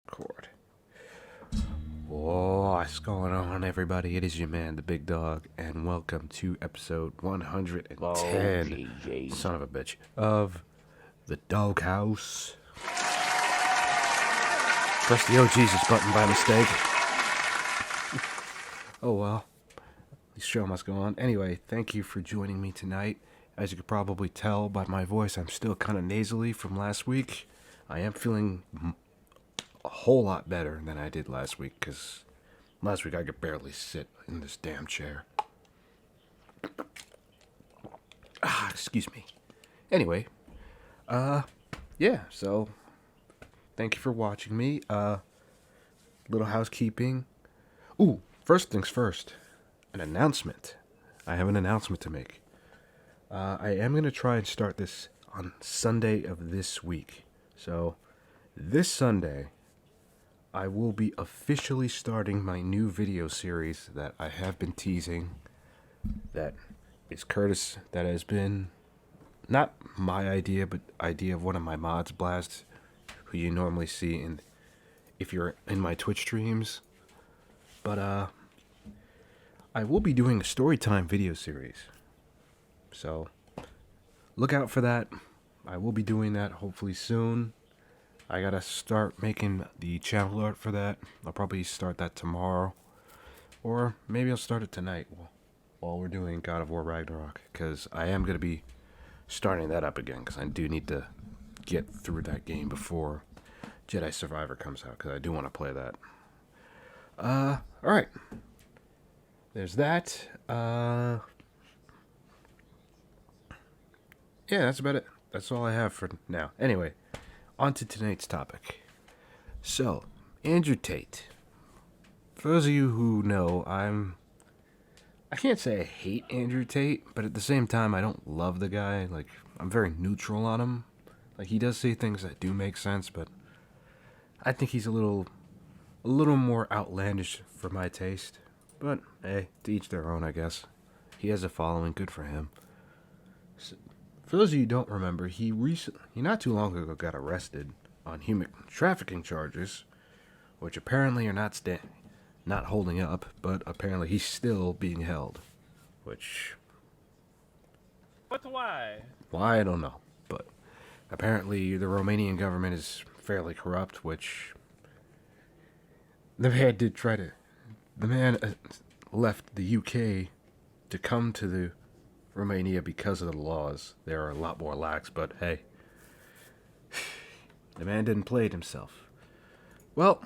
Record. What's going on, everybody? It is your man, the Big Dog, and welcome to episode 110, son of a bitch, of the Doghouse. Press the Oh Jesus button by mistake. Oh well, the show must go on. Anyway, thank you for joining me tonight. As you could probably tell by my voice, I'm still kind of nasally from last week. I am feeling a whole lot better than I did last week, because last week I could barely sit in this damn chair. Excuse me. Anyway, yeah, so thank you for watching me. Little housekeeping. Ooh, first things first, an announcement. I have an announcement to make. I am going to try and start this on Sunday of this week. So, this Sunday, I will be officially starting my new video series that I have been teasing. That has been not my idea, but idea of one of my mods, Blast, who you normally see if you're in my Twitch streams. But I will be doing a storytime video series. So, look out for that. I will be doing that hopefully soon. I gotta start making the channel art for that. I'll probably start that tomorrow. Or maybe I'll start it tonight while we're doing God of War Ragnarok. Because I am gonna be starting that up again. Because I do need to get through that game before Jedi Survivor comes out. Because I do want to play that. Alright. There's that. Yeah, that's about it. That's all I have for now. Anyway, on to tonight's topic. So, Andrew Tate. For those of you who know, I can't say I hate Andrew Tate, but at the same time, I don't love the guy. Like, I'm very neutral on him. Like, he does say things that do make sense, but I think he's a little more outlandish for my taste. But, hey, to each their own, I guess. He has a following, good for him. So, for those of you who don't remember, he not too long ago got arrested on human trafficking charges, which apparently are not holding up, but apparently he's still being held. Which... But why? Why, I don't know. But apparently the Romanian government is fairly corrupt, which... The man left the UK to come to the Romania because of the laws. They are a lot more lax, but hey, the man didn't play it himself. Well,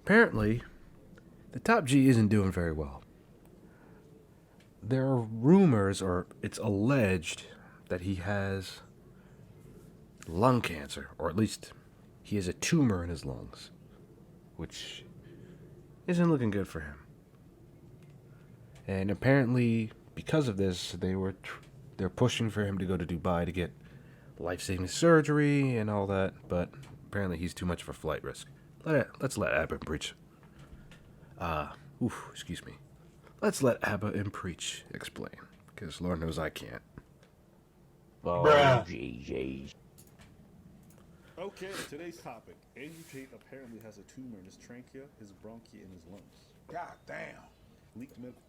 apparently, the top G isn't doing very well. There are rumors, or it's alleged, that he has lung cancer, or at least he has a tumor in his lungs, which isn't looking good for him. And apparently, because of this, they're pushing for him to go to Dubai to get life-saving surgery and all that, but apparently he's too much of a flight risk. Let's let Abba preach. Excuse me. Let's let Abba and preach explain, because Lord knows I can't. Oh, GG. Okay, today's topic. Andrew Tate apparently has a tumor in his trachea, his bronchi, and his lungs. God damn. Leaked medical.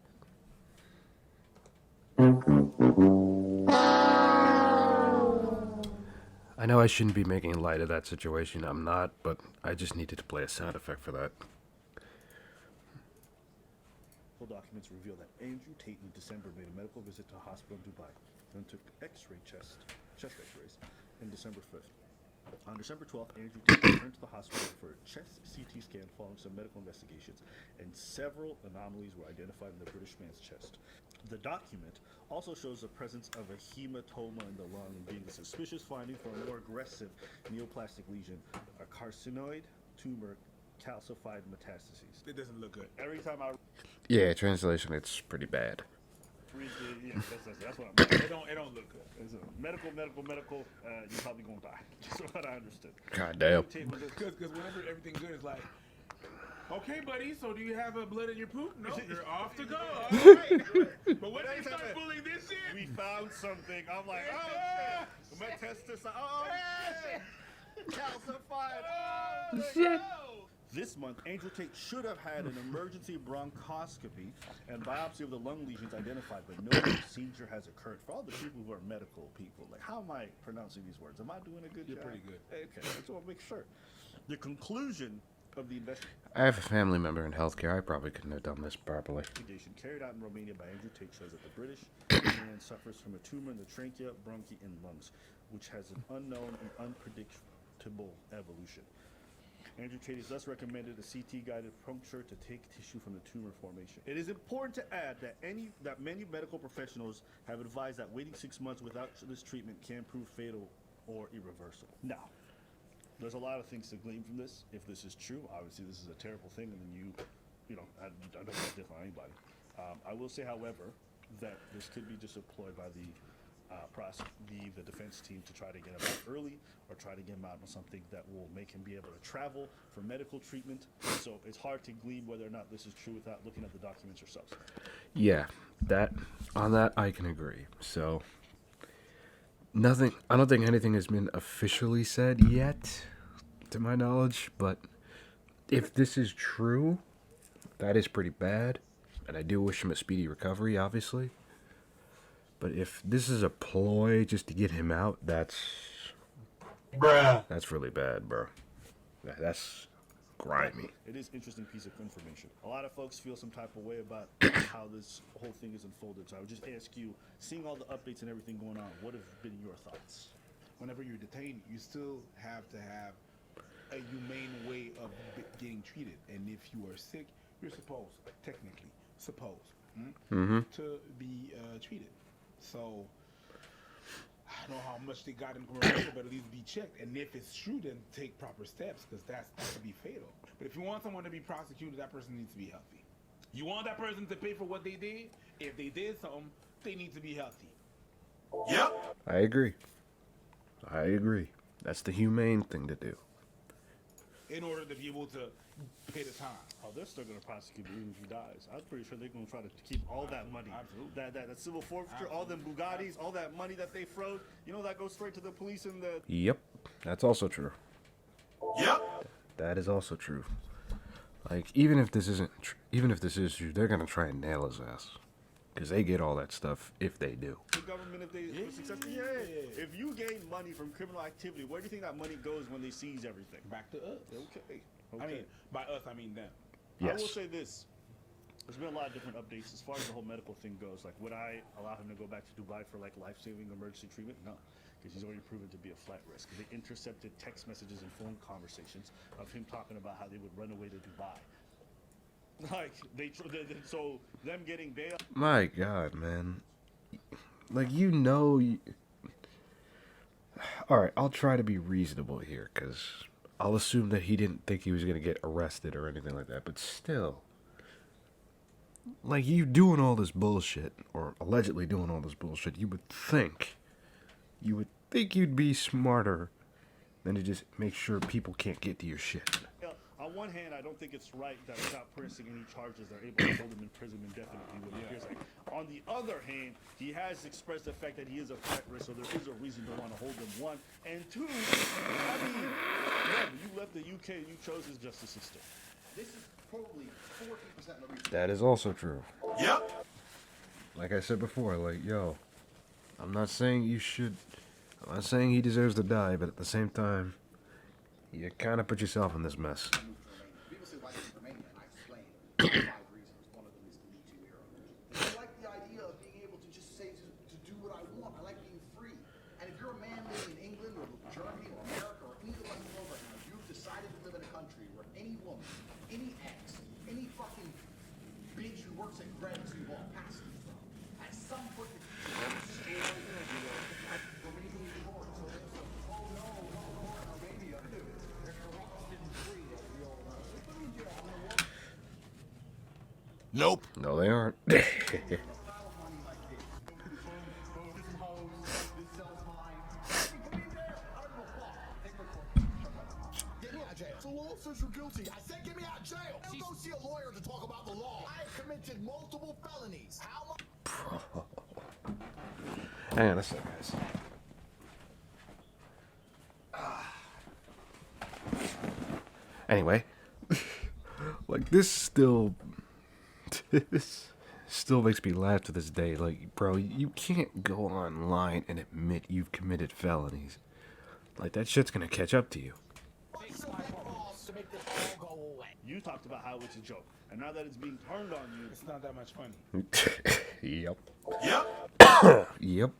I know I shouldn't be making light of that situation. I'm not, but I just needed to play a sound effect for that. Documents reveal that Andrew Tate in December made a medical visit to a hospital in Dubai, then took chest x-rays on December 5th. On December 12th, Andrew Tate returned to the hospital for a chest CT scan following some medical investigations, and several anomalies were identified in the British man's chest. The document also shows the presence of a hematoma in the lung being a suspicious finding for a more aggressive neoplastic lesion, a carcinoid tumor, calcified metastases. It doesn't look good. Every time I Yeah, translation, it's pretty bad. read that's what I'm saying. It don't look good. It's a medical, you're probably gonna die. Just what I understood. God damn. Because whenever everything good is like, okay, buddy, so do you have blood in your poop? No, you're off to go. All right. But when they start pulling this shit, We found something. I'm like, oh shit. My testis. Oh shit. Calcified. Oh Shit. no. This month, Angel Tate should have had an emergency bronchoscopy and biopsy of the lung lesions identified, but no procedure has occurred. For all the people who are medical people, like, how am I pronouncing these words? Am I doing a good job? You're pretty good. Okay, I just want to make sure. The conclusion of the I have a family member in healthcare. I probably couldn't have done this properly. investigation carried out in Romania by Andrew Tate shows that the British man suffers from a tumor in the trachea, bronchi, and lungs, which has an unknown and unpredictable evolution. Andrew Tate has thus recommended a CT-guided puncture to take tissue from the tumor formation. It is important to add that many medical professionals have advised that waiting 6 months without this treatment can prove fatal or irreversible. Now, there's a lot of things to glean from this. If this is true, obviously this is a terrible thing, and then you know, I don't want to differ on anybody. I will say, however, that this could be just a ploy by the defense team to try to get him out early, or try to get him out on something that will make him be able to travel for medical treatment. So it's hard to glean whether or not this is true without looking at the documents yourselves. Yeah, on that I can agree. So nothing. I don't think anything has been officially said yet, to my knowledge. But if this is true, that is pretty bad, and I do wish him a speedy recovery, obviously. But if this is a ploy just to get him out, that's really bad, bro. That's grimy. It is an interesting piece of information. A lot of folks feel some type of way about how this whole thing is unfolded. So I would just ask you, seeing all the updates and everything going on, what have been your thoughts? Whenever you're detained, you still have to have a humane way of getting treated. And if you are sick, you're supposed, technically, to be treated. So I don't know how much they got in commercial, but at least be checked. And if it's true, then take proper steps, because that could be fatal. But if you want someone to be prosecuted, that person needs to be healthy. You want that person to pay for what they did? If they did something, they need to be healthy. Yep. I agree. That's the humane thing to do. In order to be able to pay the time. Oh, they're still going to prosecute him even if he dies. I'm pretty sure they're going to try to keep all that money. Absolutely. That civil forfeiture, all them Bugattis, all that money that they froze, you know, that goes straight to the police and the... Yep, that's also true. Yep. That is also true. Like, even if this is true, they're gonna try and nail his ass, because they get all that stuff if they do. The government, if they were successful, if you gain money from criminal activity, where do you think that money goes when they seize everything? Back to us. Okay. I mean, by us, I mean them. I will Yes. say this. There's been a lot of different updates as far as the whole medical thing goes. Like, would I allow him to go back to Dubai for, like, life-saving emergency treatment? No, because he's already proven to be a flight risk. They intercepted text messages and phone conversations of him talking about how they would run away to Dubai. Like, so them getting bail. My God, man. Like, all right, I'll try to be reasonable here, because I'll assume that he didn't think he was going to get arrested or anything like that, but still. Like, you doing all this bullshit, or allegedly doing all this bullshit, you would think you'd be smarter than to just make sure people can't get to your shit. On one hand, I don't think it's right that without pressing any charges, they're able to hold him in prison indefinitely, what it appears like. On the other hand, he has expressed the fact that he is a flight risk, so there is a reason to want to hold him, one. And two, I mean, you left the UK and you chose his justice system. This is probably 40% of the reason. That is also true. Yep. Like I said before, like, yo, I'm not saying he deserves to die, but at the same time, you kind of put yourself in this mess. People say, why is Romania? And I explained 5 reasons. One of them is the Me Too era. I like the idea of being able to just say to do what I want. I like being free. And if you're a man living in England or Germany or America or any other world right now, you've decided to live in a country where any woman, any ex, any fucking bitch who works at Greg's who walk past you from, at some point in the future, Nope. No, they aren't. So law says you're guilty. I said get me out of jail. Don't go see a lawyer to talk about the law. I have committed multiple felonies. How much? Hang on a sec, guys. Anyway, Like, this still makes me laugh to this day. Like, bro, you can't go online and admit you've committed felonies. Like, that shit's gonna catch up to you. You talked about how it's a joke, and now that it's being turned on you, It's not that much funny. Yep. Yep. Yep.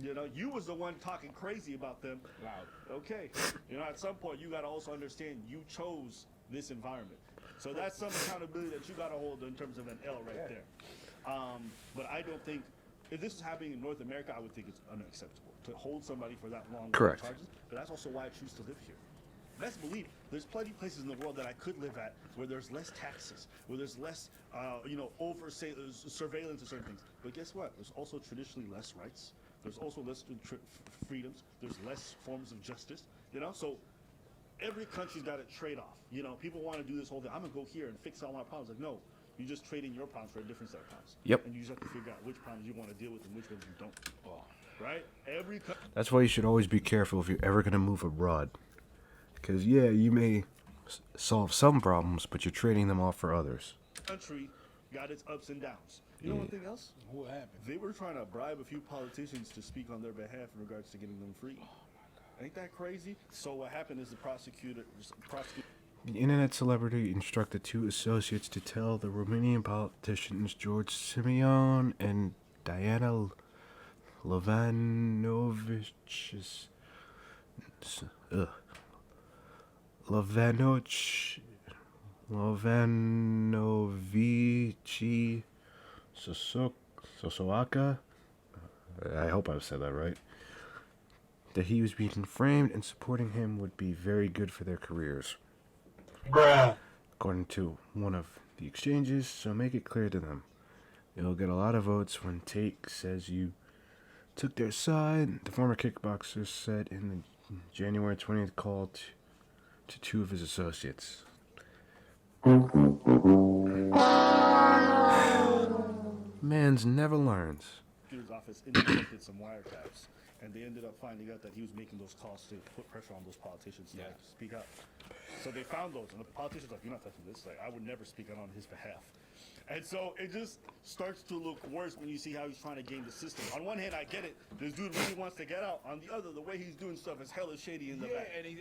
you know, you was the one talking crazy about them. Loud. Okay, you know, at some point you gotta also understand you chose this environment, so that's some accountability that you gotta hold in terms of an L right there. But I don't think if this is happening in North America, I would think it's unacceptable to hold somebody for that long. Correct. Charges. But that's also why I choose to live here. Best believe there's plenty of places in the world that I could live at where there's less taxes, where there's less, surveillance of certain things. But guess what? There's also traditionally less rights. There's also less freedoms. There's less forms of justice. You know, so every country's got a trade-off. You know, people want to do this whole thing. I'm gonna go here and fix all my problems. Like, no, you just trade in your problems for a different set of problems. Yep. And you just have to figure out which problems you want to deal with and which ones you don't. Right? Every That's why you should always be careful if you're ever gonna move abroad. Because, yeah, you may solve some problems, but you're trading them off for others. country got its ups and downs. You know one thing else? What happened? They were trying to bribe a few politicians to speak on their behalf in regards to getting them free. Ain't that crazy? So what happened is the prosecutor. The internet celebrity instructed two associates to tell the Romanian politicians George Simeon and Diana Lovanovic Lovanovici Sosoaka. I hope I said that right. That he was being framed and supporting him would be very good for their careers. Bruh. According to one of the exchanges, so make it clear to them. You'll get a lot of votes when Tate says you took their side, the former kickboxer said in the January 20th call to two of his associates. Mans never learns. Prosecutor's office intercepted some wiretaps, and they ended up finding out that he was making those calls to put pressure on those politicians to like, speak up. So they found those, and the politicians like, "You're not touching this. Like, I would never speak out on his behalf." And so it just starts to look worse when you see how he's trying to game the system. On one hand, I get it. This dude really wants to get out. On the other, the way he's doing stuff is hella shady in the back. And he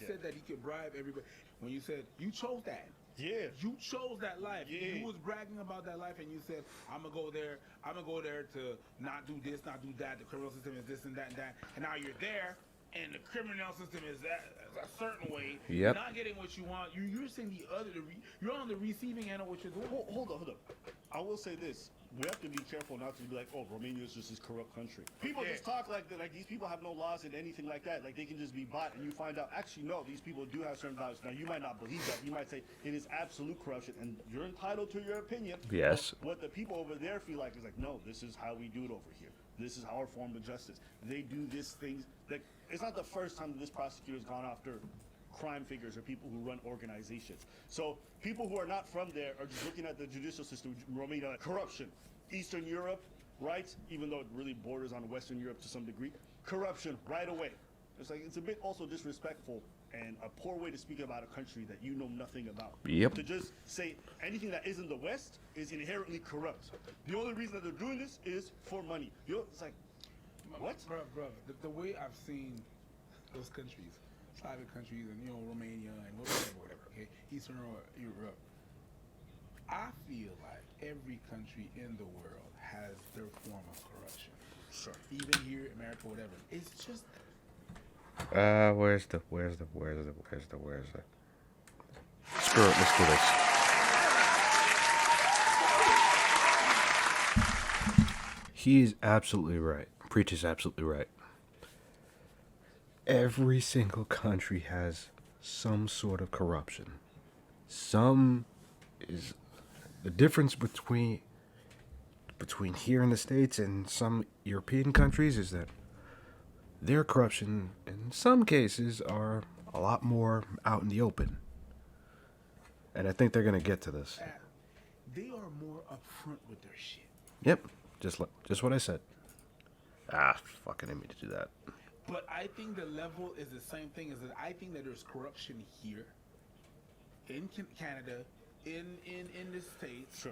said that he could bribe everybody. When you said you chose that. Yeah. You chose that life. Yeah. You was bragging about that life, and you said, "I'm gonna go there. I'm gonna go there to not do this, not do that. The criminal system is this and that and that." And now you're there, and the criminal system is that a certain way. Yep. You're not getting what you want. You're saying the other. You're on the receiving end of what you're doing. Hold up. I will say this. We have to be careful not to be like, oh, Romania is just this corrupt country. People just talk like that. Like, these people have no laws and anything like that. Like, they can just be bought, and you find out, actually, no, these people do have certain values. Now, you might not believe that. You might say it is absolute corruption, and you're entitled to your opinion. Yes. But what the people over there feel like is like, no, this is how we do it over here. This is our form of justice. They do this thing. Like, it's not the first time that this prosecutor's gone after crime figures or people who run organizations. So people who are not from there are just looking at the judicial system, Romania, like corruption. Eastern Europe, right? Even though it really borders on Western Europe to some degree, corruption right away. It's like it's a bit also disrespectful and a poor way to speak about a country that you know nothing about. Yep. To just say anything that isn't the West is inherently corrupt. The only reason that they're doing this is for money. You know, it's like, what? Bro, the way I've seen those countries, Slavic countries, and Romania and whatever, okay, Eastern Europe, I feel like every country in the world has their form of corruption. Sure. Even here, America, whatever. It's just Where's the Screw it, let's do this. He is absolutely right. Preach is absolutely right. Every single country has some sort of corruption. Some is the difference between here in the States and some European countries is that their corruption in some cases are a lot more out in the open. And I think they're going to get to this. they are more upfront with their shit. Yep. Just what I said. Fucking didn't mean to do that. But I think the level is the same thing as that. I think that there's corruption here, in Canada, in the States, Sure.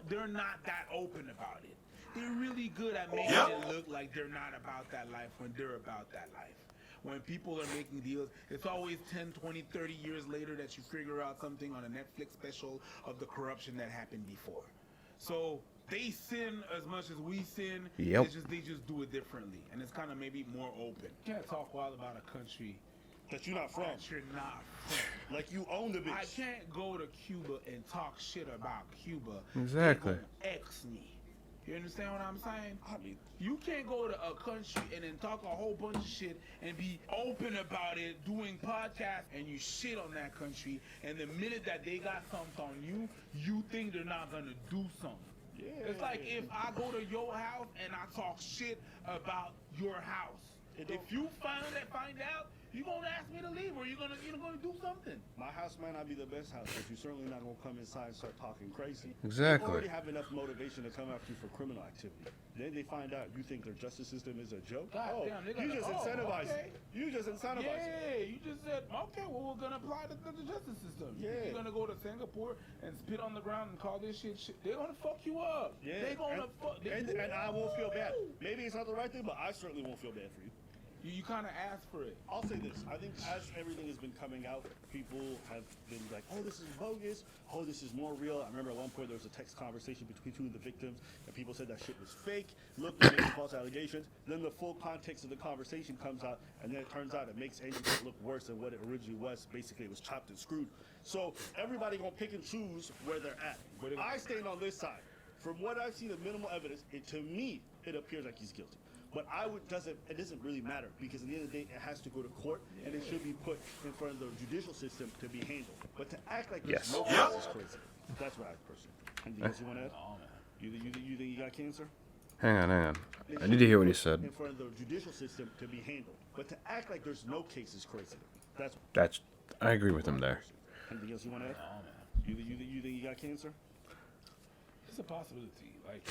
they're not that open about it. They're really good at making it look like they're not about that life when they're about that life. When people are making deals, it's always 10, 20, 30 years later that you figure out something on a Netflix special of the corruption that happened before. So they sin as much as we sin. Yep. They just do it differently, and it's kind of maybe more open. You can't talk wild about a country That you're not from. that you're not from. Like you own the bitch. I can't go to Cuba and talk shit about Cuba. Exactly. They gonna X me. You understand what I'm saying? I mean, You can't go to a country and then talk a whole bunch of shit and be open about it, doing podcasts, and you shit on that country. And the minute that they got something on you, you think they're not gonna do something. Yeah. It's like if I go to your house and I talk shit about your house. If you find out, you gonna ask me to leave, or you're gonna do something. my house might not be the best house, but you're certainly not gonna come inside and start talking crazy. Exactly. You already have enough motivation to come after you for criminal activity. Then they find out you think their justice system is a joke. God damn, they're you gonna- just incentivize okay. it. You just incentivize it. Yeah, you just said, okay, well, we're gonna apply the justice system. Yeah. You're gonna go to Singapore and spit on the ground and call this shit. They're gonna fuck you up. Yeah. They're gonna fuck. And I won't feel bad. Maybe it's not the right thing, but I certainly won't feel bad for you. You kind of asked for it. I'll say this. I think as everything has been coming out, people have been like, oh, this is bogus. Oh, this is more real. I remember at one point there was a text conversation between two of the victims, and people said that shit was fake. Look, they're making false allegations. Then the full context of the conversation comes out, and then it turns out it makes Andrew Tate look worse than what it originally was. Basically, it was chopped and screwed. So everybody gonna pick and choose where they're at. I stand on this side. From what I've seen of minimal evidence, to me, it appears like he's guilty. But it doesn't really matter, because at the end of the day, it has to go to court, and it should be put in front of the judicial system to be handled. But to act like there's Yes. no case is crazy. That's what I personally. Anything else you want to add? You think you got cancer? Hang on. I need to hear what he said. In front of the judicial system to be handled. But to act like there's no case is crazy. I agree with him there. Anything else you want to add? You think you got cancer? It's a possibility. Like,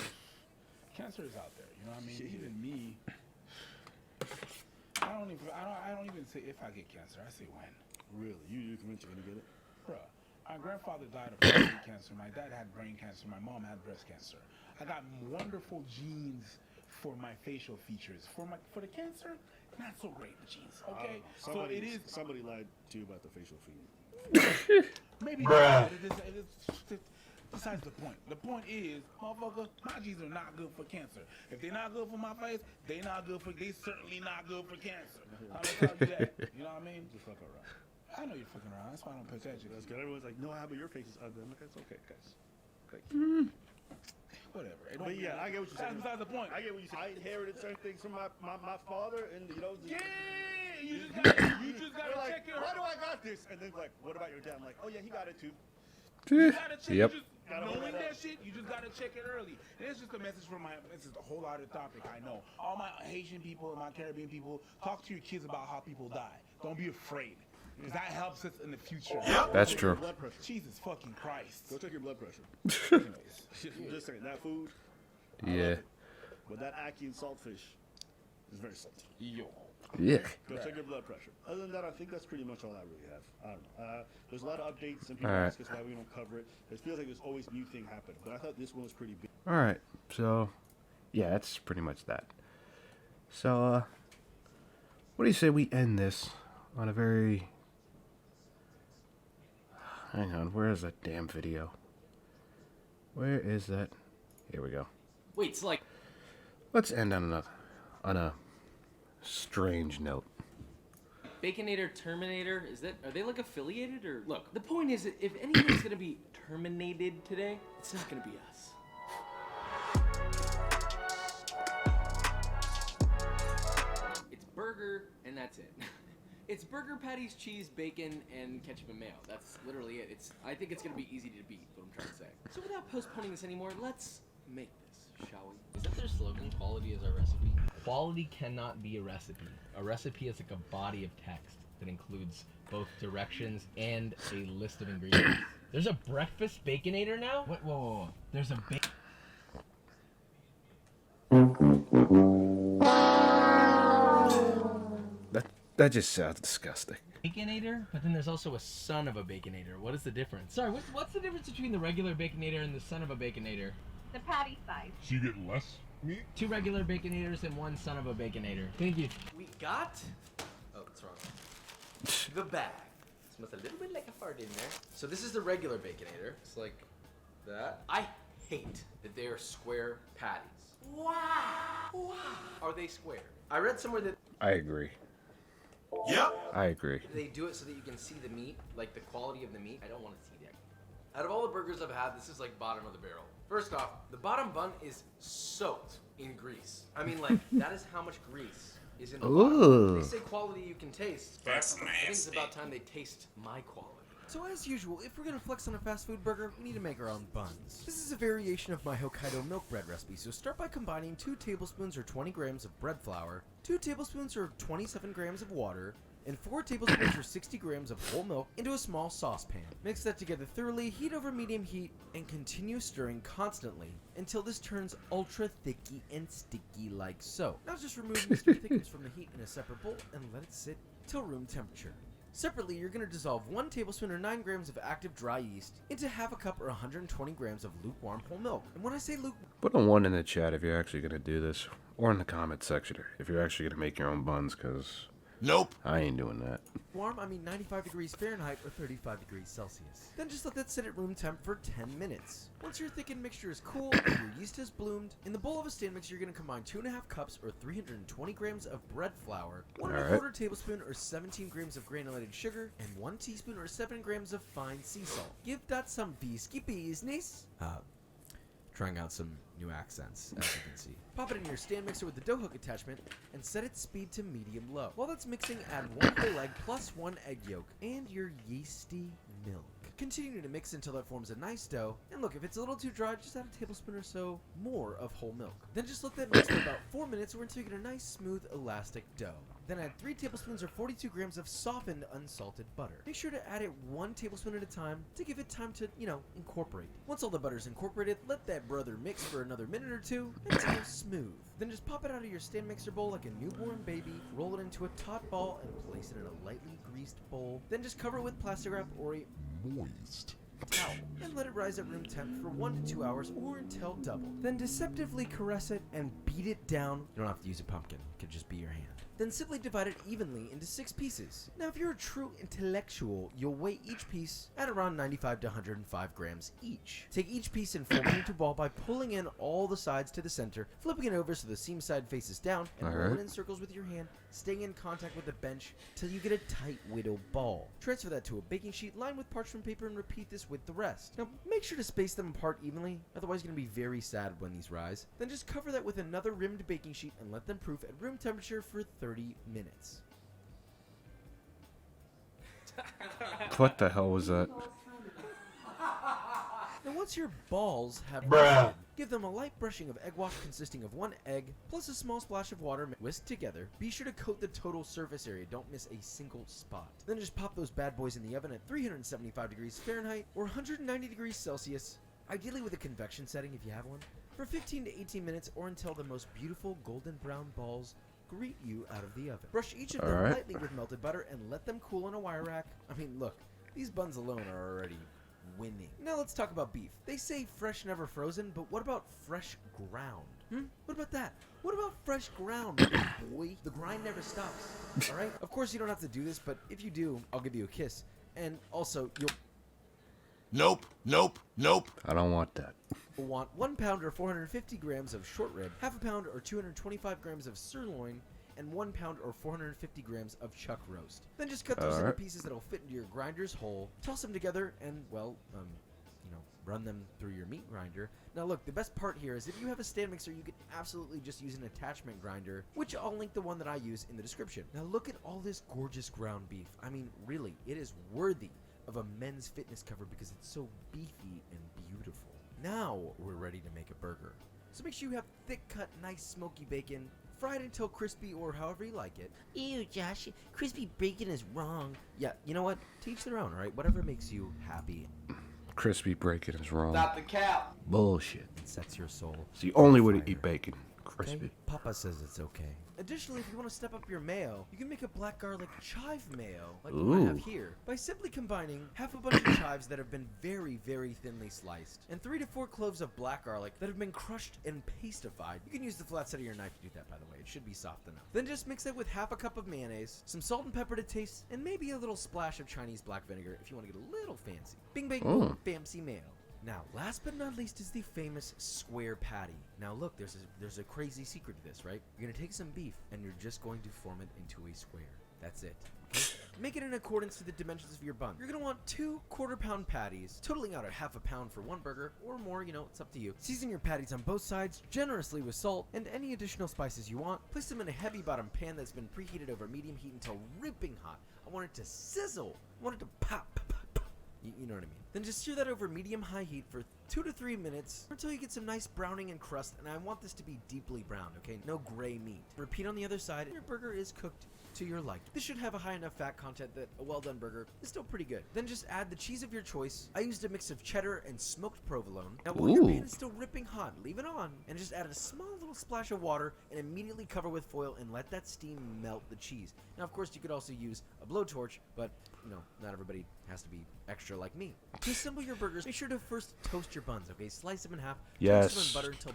cancer is out there. You know what I mean? Yeah. Even me. I don't even say if I get cancer. I say when. Really? You convinced you're gonna get it? Bruh, my grandfather died of prostate cancer. My dad had brain cancer. My mom had breast cancer. I got wonderful genes for my facial features. For the cancer, not so great the genes. Okay, so it is. Somebody lied to you about the facial feed. Maybe Bruh. it is besides the point. The point is, motherfucker, my genes are not good for cancer. If they're not good for my face, they certainly not good for cancer. I'm gonna tell you that. You know what I mean? Just fuck around. I know you're fucking around. That's why I don't pay attention. That's good. Everyone's like, no, how about your face is ugly? I'm like, it's okay, guys. Okay. Whatever. It don't But yeah, I get what you're saying. That's besides the point. I get what you said. I inherited certain things from my father, and Yeah, you just gotta they're like, check your. why do I got this? And then like, what about your dad? I'm like, oh yeah, he got it too. You gotta check. Yep. You just, Gotta knowing hold that that shit, you just gotta check it early. And it's just a message from this is a whole other topic. I know. All my Haitian people and my Caribbean people, talk to your kids about how people die. Don't be afraid, because that helps us in the future. That's Check true. your blood pressure. Jesus fucking Christ. Go check your blood pressure. Anyways, Just saying, that food, Yeah. but that ackee and saltfish is very salty. yo. Yeah. Go check your blood pressure. Other than that, I think that's pretty much all I really have. I don't know. There's a lot of updates, and people All right. ask us why we don't cover it. It feels like there's always new thing happening, but I thought this one was pretty big. All right. So, yeah, that's pretty much that. So, what do you say we end this on a very... Hang on, where is that damn video? Where is that? Here we go. Wait, it's like Let's end on a strange note. Baconator, Terminator. Are they like affiliated or? Look, the point is, that if anyone's gonna be terminated today, it's not gonna be us. It's burger, and that's it. It's burger patties, cheese, bacon, and ketchup and mayo. That's literally it. I think it's gonna be easy to beat. What I'm trying to say. So without postponing this anymore, let's make this, shall we? Is that their slogan? Quality is our recipe. Quality cannot be a recipe. A recipe is like a body of text that includes both directions and a list of ingredients. There's a breakfast baconator now? What? Whoa. There's a That just sounds disgusting. Baconator, but then there's also a son of a Baconator. What is the difference? Sorry, what's the difference between the regular Baconator and the son of a Baconator? The patty size. So you get less meat? 2 regular Baconators and 1 son of a Baconator. Thank you. We got. Oh, that's wrong. The bag. Smells a little bit like a fart in there. So this is the regular Baconator. It's like that. I hate that they are square patties. Why? Are they square? I read somewhere that I agree. Yep. I agree. they do it so that you can see the meat, like the quality of the meat. I don't want to see that. Out of all the burgers I've had, this is like bottom of the barrel. First off, the bottom bun is soaked in grease. I mean, like, that is how much grease is in the bottom. Ooh. They say quality you can taste. That's I think it's nasty. about time they taste my quality. So as usual, if we're gonna flex on a fast food burger, we need to make our own buns. This is a variation of my Hokkaido milk bread recipe, so start by combining 2 tablespoons or 20 grams of bread flour, 2 tablespoons or 27 grams of water, and 4 tablespoons or 60 grams of whole milk into a small saucepan. Mix that together thoroughly, heat over medium heat, and continue stirring constantly until this turns ultra thicky and sticky like so. Now just remove Mr. Thickums from the heat in a separate bowl and let it sit till room temperature. Separately, you're going to dissolve 1 tablespoon or 9 grams of active dry yeast into half a cup or 120 grams of lukewarm whole milk. And when I say lukewarm, Put a 1 in the chat if you're actually going to do this, or in the comment section if you're actually going to make your own buns, because Nope. I ain't doing that. I mean 95 degrees Fahrenheit or 35 degrees Celsius. Then just let that sit at room temp for 10 minutes. Once your thickened mixture is cool and your yeast has bloomed, in the bowl of a stand mixer you're going to combine 2.5 cups or 320 grams of bread flour, 1.25 tablespoon or 17 grams of granulated sugar, and 1 teaspoon or 7 grams of fine sea salt. Give that some visky business. Trying out some new accents, as you can see. Pop it in your stand mixer with the dough hook attachment and set its speed to medium low. While that's mixing, add 1 whole egg plus 1 egg yolk and your yeasty milk. Continue to mix until it forms a nice dough, and look, if it's a little too dry, just add a tablespoon or so more of whole milk. Then just let that mix for about 4 minutes or until you get a nice smooth elastic dough. Then add 3 tablespoons or 42 grams of softened unsalted butter. Make sure to add it 1 tablespoon at a time to give it time to, incorporate. Once all the butter's incorporated, let that brother mix for another minute or 2 until it's smooth. Then just pop it out of your stand mixer bowl like a newborn baby, roll it into a taut ball, and place it in a lightly greased bowl. Then just cover it with plastic wrap or a Moist. towel and let it rise at room temp for 1 to 2 hours or until double. Then deceptively caress it and beat it down. You don't have to use a pumpkin, it could just be your hand. Then simply divide it evenly into 6 pieces. Now if you're a true intellectual, you'll weigh each piece at around 95 to 105 grams each. Take each piece and fold it into a ball by pulling in all the sides to the center, flipping it over so the seam side faces down, and roll it in circles with your hand, staying in contact with the bench till you get a tight widow ball. Transfer that to a baking sheet lined with parchment paper and repeat this with the rest. Now make sure to space them apart evenly, otherwise you're going to be very sad when these rise. Then just cover that with another rimmed baking sheet and let them proof at room temperature for 30 minutes. What the hell was that? Now once your balls have Bruh. roasted, give them a light brushing of egg wash consisting of 1 egg plus a small splash of water whisked together. Be sure to coat the total surface area, don't miss a single spot. Then just pop those bad boys in the oven at 375 degrees Fahrenheit or 190 degrees Celsius, ideally with a convection setting if you have one, for 15 to 18 minutes or until the most beautiful golden brown balls greet you out of the oven. Brush each of them Alright. lightly with melted butter and let them cool on a wire rack. I mean, look, these buns alone are already winning. Now let's talk about beef. They say fresh never frozen, but what about fresh ground? What about that? What about fresh ground, boy? The grind never stops. Alright? Of course you don't have to do this, but if you do, I'll give you a kiss. And also, you'll Nope. Nope. Nope. I don't want that. want 1 pound or 450 grams of short rib, half a pound or 225 grams of sirloin, and 1 pound or 450 grams of chuck roast. Then just cut those into Alright. pieces that'll fit into your grinder's hole, toss them together, and, run them through your meat grinder. Now look, the best part here is if you have a stand mixer, you can absolutely just use an attachment grinder, which I'll link the one that I use in the description. Now look at all this gorgeous ground beef. I mean, really, it is worthy of a men's fitness cover because it's so beefy and beautiful. Now we're ready to make a burger. So make sure you have thick cut, nice smoky bacon, fried until crispy or however you like it. Ew, Josh, crispy bacon is wrong. Yeah, you know what? To each their own, right? Whatever makes you happy Crispy bacon is wrong. Stop the cap. Bullshit. and sets your soul. It's the only way to Fire. eat bacon. crispy. Papa says it's okay. Additionally, if you want to step up your mayo, you can make a black garlic chive mayo, like what I have here, by simply combining half a bunch of chives that have been very, very thinly sliced, and 3 to 4 cloves of black garlic that have been crushed and pastified. You can use the flat side of your knife to do that, by the way. It should be soft enough. Then just mix it with half a cup of mayonnaise, some salt and pepper to taste, and maybe a little splash of Chinese black vinegar if you want to get a little fancy. Bing, bang, boom, fancy mayo. Now, last but not least is the famous square patty. Now look, there's a crazy secret to this, right? You're gonna take some beef and you're just going to form it into a square. That's it. Okay? Make it in accordance to the dimensions of your bun. You're gonna want 2 quarter-pound patties, totaling out at half a pound for 1 burger, or more, you know, it's up to you. Season your patties on both sides generously with salt and any additional spices you want. Place them in a heavy bottom pan that's been preheated over medium heat until ripping hot. I want it to sizzle. I want it to pop, pop, pop, pop. You know what I mean. Then just sear that over medium-high heat for 2 to 3 minutes until you get some nice browning and crust, and I want this to be deeply browned, okay? No gray meat. Repeat on the other side, and your burger is cooked to your liking. This should have a high enough fat content that a well-done burger is still pretty good. Then just add the cheese of your choice. I used a mix of cheddar and smoked provolone. Now while your pan is still ripping hot, leave it on, and just add a small little splash of water and immediately cover with foil and let that steam melt the cheese. Now of course you could also use a blowtorch, but you know, not everybody has to be extra like me. To assemble your burgers, make sure to first toast your buns, okay? Slice them in half, toast them in butter until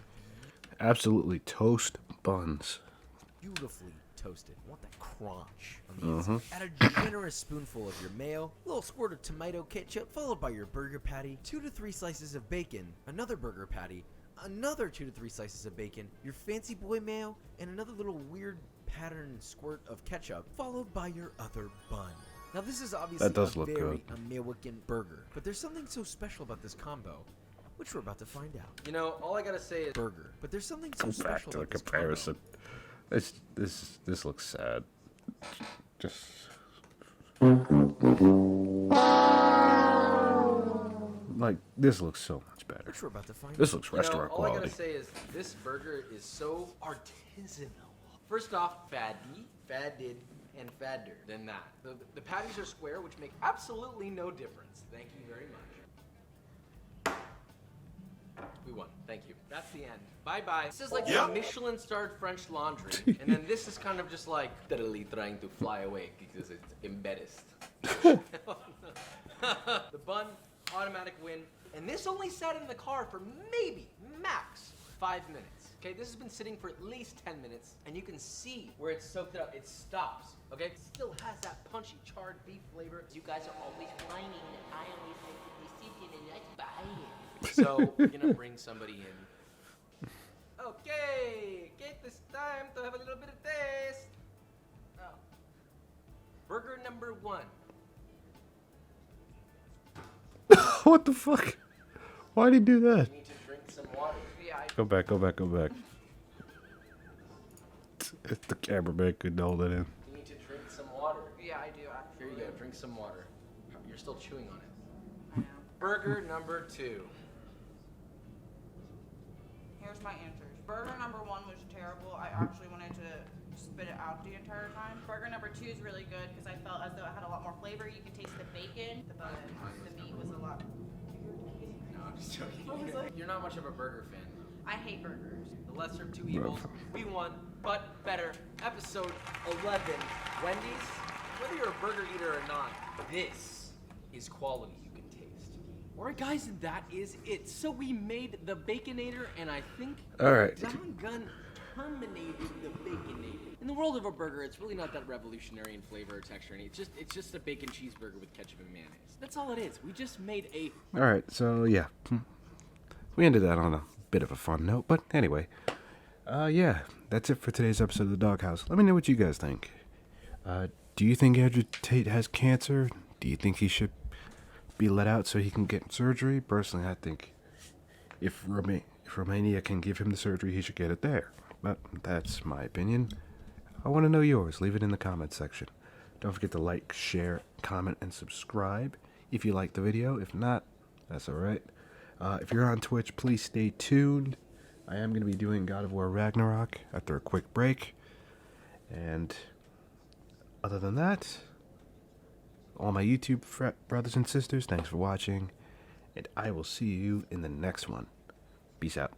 Absolutely toast buns. beautifully toasted. I want that crunch on the inside. Add a generous spoonful of your mayo, a little squirt of tomato ketchup, followed by your burger patty, 2 to 3 slices of bacon, another burger patty, another 2 to 3 slices of bacon, your fancy boy mayo, and another little weird pattern squirt of ketchup, followed by your other bun. Now this is obviously That does a look very good. American burger, but there's something so special about this combo, which we're about to find out. You know, all I gotta say is Burger, but there's something so Back special to the about this comparison. This looks sad. Just like this looks so much better. Which we're about to find This out. looks You know, restaurant all I quality. gotta say is this burger is so artisanal. First off, fatty, fadded, and fadder than that. The patties are square, which make absolutely no difference. Thank you very much. We won. Thank you. That's the end. Bye-bye. This is like Yep. the Michelin-starred French laundry. And then this is kind of just like literally trying to fly away because it's embarrassed. The bun, automatic win. And this only sat in the car for maybe, max, 5 minutes. Okay, this has been sitting for at least 10 minutes, and you can see where it's soaked up. It stops, okay? It still has that punchy charred beef flavor. You guys are always whining that I always make the decision and let's buy it. So, we're gonna bring somebody in. Okay, get this time to have a little bit of taste. Oh. Burger number 1. What the fuck? Why'd he do that? You need to drink some water. Yeah, Go back. If the cameraman could hold it in. You need to drink some water. Yeah, I do. Here you go. Drink some water. You're still chewing on it. I know. Burger number 2. Here's my answers. Burger number 1 was terrible. I actually wanted to spit it out the entire time. Burger number 2 is really good because I felt as though it had a lot more flavor. You could taste the bacon. The meat was a lot. No, I'm just joking. You're not much of a burger fan. I hate burgers. The lesser of two evils. We won, but better. Episode 11. Wendy's, whether you're a burger eater or not, this is quality you can taste. Alright guys, that is it. So we made the Baconator, and I think Alright. Gun terminated the Baconator. In the world of a burger, it's really not that revolutionary in flavor or texture. It's just a bacon cheeseburger with ketchup and mayonnaise. That's all it is. We just made a... Alright, so yeah. We ended that on a bit of a fun note, but anyway. Yeah, that's it for today's episode of The Doghouse. Let me know what you guys think. Do you think Andrew Tate has cancer? Do you think he should be let out so he can get surgery? Personally, I think if Romania can give him the surgery, he should get it there. But that's my opinion. I want to know yours. Leave it in the comments section. Don't forget to like, share, comment, and subscribe if you like the video. If not, that's alright. If you're on Twitch, please stay tuned. I am going to be doing God of War Ragnarok after a quick break. And other than that, all my YouTube brothers and sisters, thanks for watching. And I will see you in the next one. Peace out.